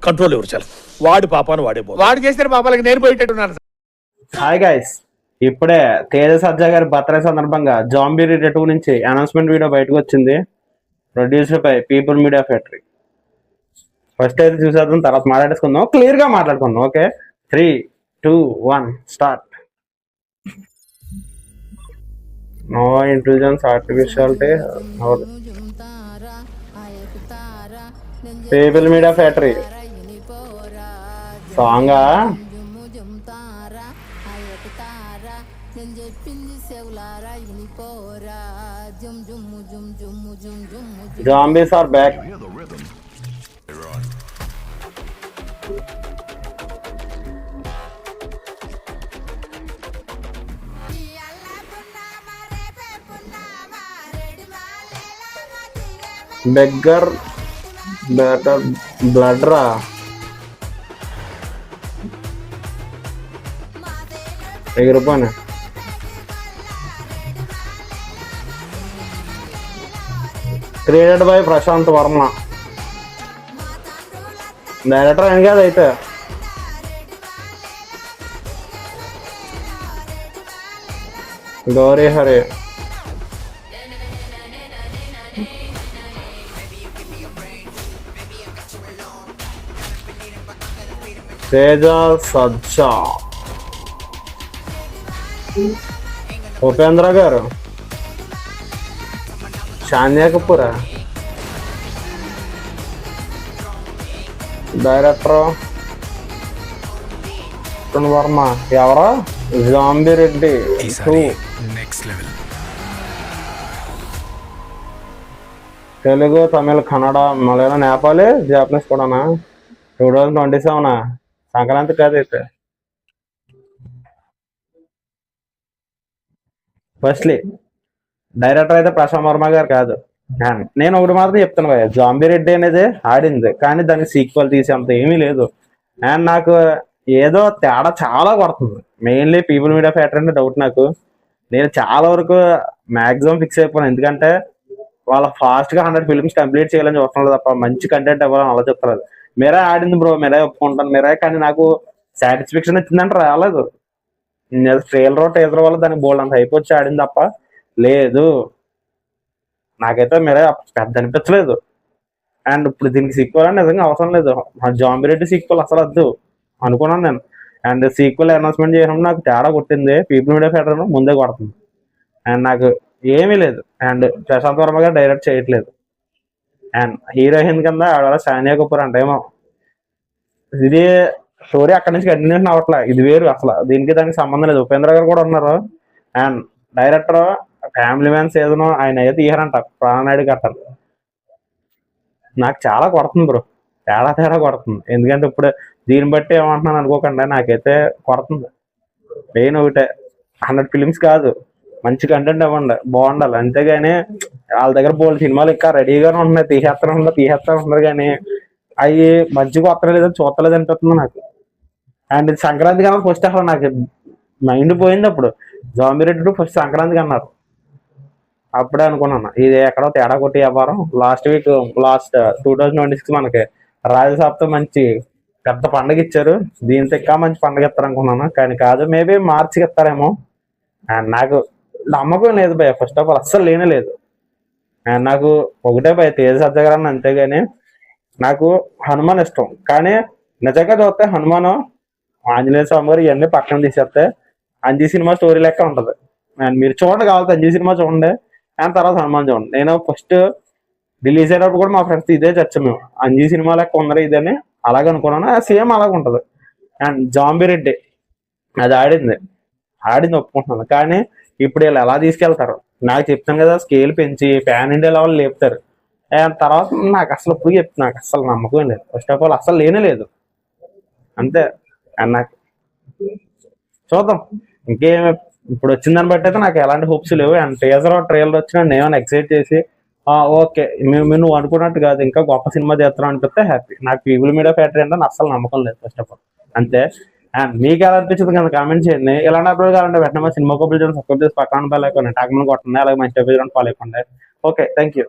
Control ఎవరు చాలు వాడి పాపాను వాడే వాడు చేసిన పాపాలకి నేను పోయేటట్టున్నాను. హాయ్ గైస్, ఇప్పుడే తేజ సజ్జా గారి బర్త్డే సందర్భంగా జాంబీ రీడ్ 2 నుంచి అనౌన్స్మెంట్ వీడియో బయటకు వచ్చింది. Producer by people media factory. First అయితే చూసేద్దాం, తర్వాత మాట్లాడేసుకుందాం, క్లియర్ గా మాట్లాడుకుందాం. Okay, 3, 2, 1 start. No intelligence artificiality people media factory song Zombies are back. Beggar better bloodra. ₹1. Created by Prashanth Varma. Director ఏం కాదు అయితే. గౌరీ హరి. తేజ సజ్జా. ఉపేంద్ర గారు. షాన్యా కపూర్. డైరెక్టర్ వర్మ. ఎవరా? జాంబీ రెడ్డి 2. తెలుగు, తమిళ, కన్నడ, మలయాళం, నేపాలి, జాపనీస్ కూడానా? 2027 సంక్రాంతి కాదు అయితే. ఫస్ట్లీ డైరెక్టర్ అయితే ప్రశాంత్ వర్మ గారు కాదు. నేను ఒకటి మాత్రం చెప్తాను కదా, జాంబీ రెడ్డి అనేది ఆడింది, కానీ దానికి సీక్వెల్ తీసేంత ఏమీ లేదు. అండ్ నాకు ఏదో తేడా చాలా కొడుతుంది. మెయిన్లీ పీపుల్ మీడియా ఫ్యాక్టరీ అంటే డౌట్ నాకు. నేను చాలా వరకు మ్యాక్సిమం ఫిక్స్ అయిపోయాను, ఎందుకంటే వాళ్ళ ఫాస్ట్గా 100 ఫిల్మ్స్ కంప్లీట్ చేయాలని చూస్తున్నారు తప్ప మంచి కంటెంట్ ఇవ్వాలని అలా చెప్తారు. మీరే ఆడింది బ్రో, మీరే ఒప్పుకుంటాను, మీరే, కానీ నాకు సాటిస్ఫాక్షన్ వచ్చిందంటే రాలేదు. ట్రైలర్ టీజర్ వల్ల దానికి బోల్డ్ అంత అయిపోయి ఆడింది తప్ప లేదు. నాకైతే మీరే పెద్ద అనిపించలేదు. అండ్ ఇప్పుడు దీనికి సీక్వెల్ అని నిజంగా అవసరం లేదు. జాంబీ రెడ్డి సీక్వెల్ అసలు వద్దు అనుకున్నాను నేను. అండ్ సీక్వెల్ అనౌన్స్మెంట్ చేయడం నాకు తేడా కొట్టింది. పీపుల్ మీడియా ఫ్యాక్టరీ ముందే కొడుతుంది. అండ్ నాకు ఏమీ లేదు. అండ్ ప్రశాంత్ వర్మ గారు డైరెక్ట్ చేయట్లేదు. అండ్ హీరోయిన్ కింద ఆడ షానియా కపూర్ అంటే ఏమో ఇది స్టోరీ అక్కడి నుంచి కంటిన్యూషన్ అవ్వట్లే. ఇది వేరు అసలు, దీనికి దానికి సంబంధం లేదు. ఉపేంద్ర గారు కూడా ఉన్నారు. అండ్ డైరెక్టర్ ఫ్యామిలీ మ్యాన్స్ ఏదనో ఆయన అయితే తీయరంట, ప్రాణనాయుడు కట్టారు. నాకు చాలా కొడుతుంది బ్రో, తేడా కొడుతుంది. ఎందుకంటే ఇప్పుడు దీన్ని బట్టి ఏమంటున్నాను అనుకోకుండా నాకైతే కొడుతుంది. మెయిన్ ఒకటే, 100 ఫిలిమ్స్ కాదు, మంచి కంటెంట్ ఇవ్వండి, బాగుండాలి. అంతేగాని వాళ్ళ దగ్గర బోల్డ్ సినిమాలు ఇంకా రెడీగానే ఉంటున్నాయి, తీసేస్తా ఉన్నారు, కానీ అవి మంచిగా వస్తలేదు, చూస్తలేదు అనిపిస్తుంది నాకు. అండ్ సంక్రాంతికి అన్నారు ఫస్ట్, అసలు నాకు మైండ్ పోయింది అప్పుడు. జాంబీ రెడ్డి ఫస్ట్ సంక్రాంతికి అన్నారు, అప్పుడే అనుకున్నాను ఇది ఎక్కడో తేడా కొట్టి వ్యాపారం. లాస్ట్ 2026 మనకి రాజసాబ్తో మంచి పెద్ద పండుగ ఇచ్చారు, దీంతో ఇంకా మంచి పండుగ ఇస్తారు అనుకున్నాను, కానీ కాదు. మేబీ మార్చికి ఇస్తారేమో. అండ్ నాకు నమ్మకం లేదు భయ, ఫస్ట్ ఆఫ్ ఆల్ అస్సలు లేనే లేదు. అండ్ నాకు ఒకటే భయ తేజ సజ్జా గారు, అంతేగాని నాకు హనుమాన్ ఇష్టం. కానీ నిజంగా చూస్తే హనుమాన్, ఆంజనేయ స్వామి గారు ఇవన్నీ పక్కన తీసేస్తే అంజీ సినిమా స్టోరీ లెక్క ఉంటుంది. అండ్ మీరు చూడండి, కావాలి అంజీ సినిమా చూడండి, అండ్ తర్వాత హనుమాన్ చూడండి. నేను ఫస్ట్ రిలీజ్ అయినప్పుడు కూడా మా ఫ్రెండ్స్ ఇదే చర్చ, మేము అంజీ సినిమా లెక్క ఉందరా ఇదని అలాగే అనుకున్నాను. సేమ్ అలాగే ఉంటుంది. అండ్ జాంబీ రెడ్డి అది ఆడింది ఒప్పుకుంటున్నాను, కానీ ఇప్పుడు వీళ్ళు ఎలా తీసుకెళ్తారు నాకు చెప్తాను కదా, స్కేల్ పెంచి ప్యాన్ ఇండియా లెవెల్ లేపుతారు. అండ్ తర్వాత నాకు అసలు ఇప్పుడు చెప్తాను, నాకు అసలు నమ్మకం లేదు. ఫస్ట్ ఆఫ్ ఆల్ అసలు లేనే లేదు, అంతే. అండ్ నాకు చూద్దాం ఇంకేం. ఇప్పుడు వచ్చిన దాన్ని బట్టి అయితే నాకు ఎలాంటి హోప్స్ లేవు. అండ్ ట్రైలర్ వచ్చినా నేను ఎక్సైట్ చేసి ఓకే నువ్వు అనుకున్నట్టు కాదు, ఇంకా గొప్ప సినిమా చేస్తాను అనిపిస్తే హ్యాపీ. నాకు పీపుల్ మీడియా ఫ్యాక్టరీ అంటే అసలు నమ్మకం లేదు ఫస్ట్ ఆఫ్ ఆల్, అంతే. అండ్ మీకు ఎలా అనిపించింది కదా కామెంట్ చేయండి. ఇలాంటి అప్లోడ్ కావాలంటే వెంటనే సినిమా కబుల్ సబ్స్క్రైబ్ చేసి పక్కన బెల్ ఐకాన్ ట్యాగ్ కొట్టండి. అలాగే మంచి ఎపిసోడ్ ఫాలో అయిపోండి. Okay, thank you.